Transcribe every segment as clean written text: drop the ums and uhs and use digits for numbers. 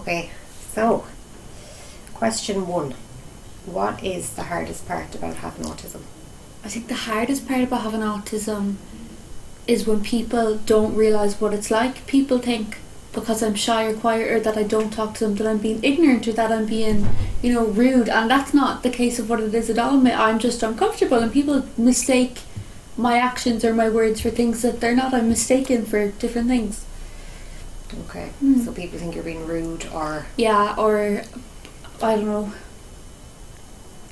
Okay, so question 1. What is the hardest part about having autism? I think the hardest part about having autism is when people don't realise what it's like. People think because I'm shy or quiet or that I don't talk to them that I'm being ignorant or that I'm being, rude, and that's not the case of what it is at all. I'm just uncomfortable, and people mistake my actions or my words for things that they're not. I'm mistaken for different things. Okay, so people think you're being rude or... Yeah, or I don't know.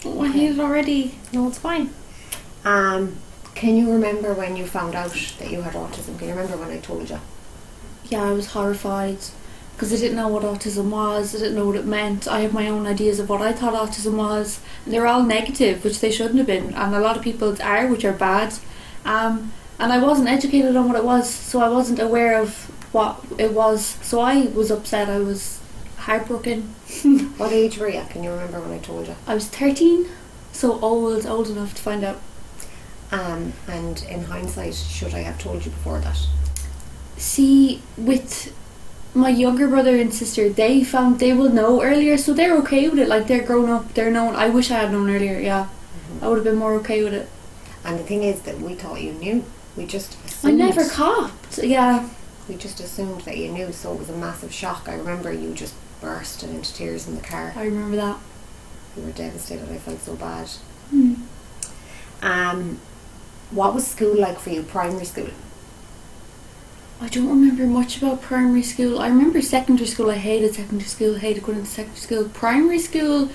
Oh, I hate it already. No, it's fine. Can you remember when you found out that you had autism? Can you remember when I told you? Yeah, I was horrified because I didn't know what autism was. I didn't know what it meant. I had my own ideas of what I thought autism was, and they were all negative, which they shouldn't have been, and a lot of people's are, which are bad. And I wasn't educated on what it was, so I wasn't aware of what it was. So I was upset. I was heartbroken. What age were you? Can you remember when I told you? I was 13, so old enough to find out. And in hindsight, should I have told you before that? See, with my younger brother and sister, they will know earlier, so they're okay with it. Like, they're grown up, they're known. I wish I had known earlier. Yeah, I would have been more okay with it. And the thing is that we thought you knew. We just assumed. I never copped. Yeah. We just assumed that you knew, so it was a massive shock. I remember you just bursting into tears in the car. I remember that. You were devastated. I felt so bad. Mm. What was school like for you? Primary school? I don't remember much about primary school. I remember secondary school. I hated secondary school. I hated going into secondary school. Primary school,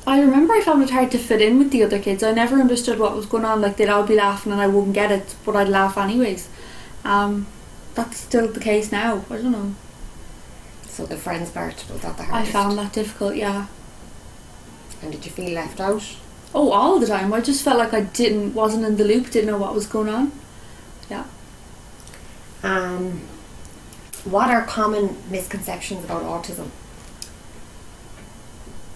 I remember I found it hard to fit in with the other kids. I never understood what was going on. Like, they'd all be laughing and I wouldn't get it, but I'd laugh anyways. That's still the case now. I don't know. So the friends part, was that the hardest? I found that difficult, yeah. And did you feel left out? Oh, all the time. I just felt like I wasn't in the loop, didn't know what was going on. Yeah. What are common misconceptions about autism?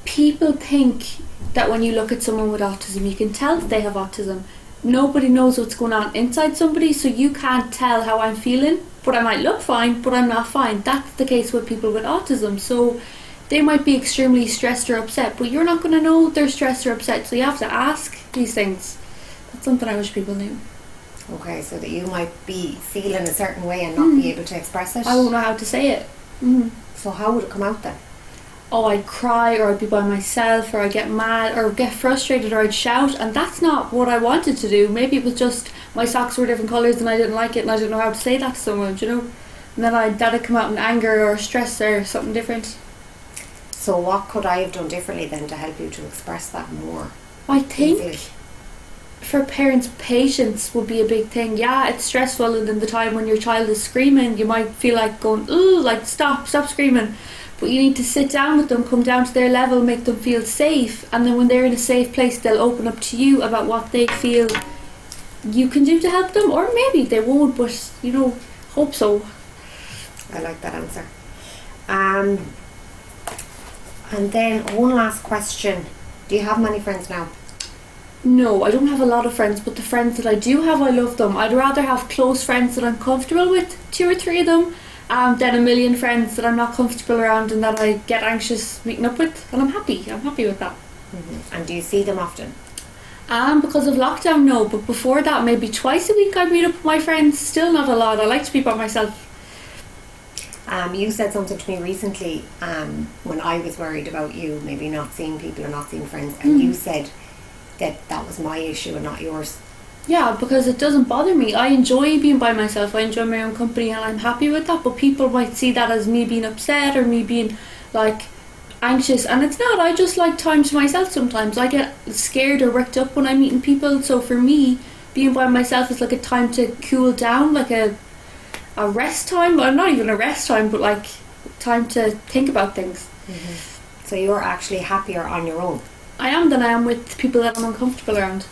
People think that when you look at someone with autism, you can tell that they have autism. Nobody knows what's going on inside somebody, so you can't tell how I'm feeling, but I might look fine, but I'm not fine. That's the case with people with autism. So they might be extremely stressed or upset, but you're not going to know they're stressed or upset, so you have to ask these things. That's something I wish people knew. Okay, so that you might be feeling a certain way and not be able to express it? I won't know how to say it. So how would it come out then? Oh, I'd cry, or I'd be by myself, or I'd get mad, or get frustrated, or I'd shout, and that's not what I wanted to do. Maybe it was just my socks were different colours and I didn't like it and I didn't know how to say that to someone, And then that'd come out in anger or stress or something different. So what could I have done differently then to help you to express that more? I think easily? For parents, patience would be a big thing. Yeah, it's stressful, and in the time when your child is screaming, you might feel like going, ooh, like stop screaming. But you need to sit down with them, come down to their level, make them feel safe, and then when they're in a safe place, they'll open up to you about what they feel you can do to help them, or maybe they won't, but hope so. I like that answer. And then one last question. Do you have many friends now? No, I don't have a lot of friends, but the friends that I do have, I love them. I'd rather have close friends that I'm comfortable with, 2 or 3 of them, than a million friends that I'm not comfortable around and that I get anxious meeting up with, and I'm happy with that. And do you see them often? Because of lockdown, no, but before that, maybe twice a week I'd meet up with my friends. Still not a lot. I like to be by myself. You said something to me recently when I was worried about you maybe not seeing people or not seeing friends, and you said that was my issue and not yours. Yeah, because it doesn't bother me. I enjoy being by myself. I enjoy my own company and I'm happy with that, but people might see that as me being upset or me being like anxious, and it's not. I just like time to myself sometimes. I get scared or worked up when I'm meeting people, so for me, being by myself is like a time to cool down, like a rest time. Well, not even a rest time, but like time to think about things. So you're actually happier on your own? I am than I am with people that I'm uncomfortable around.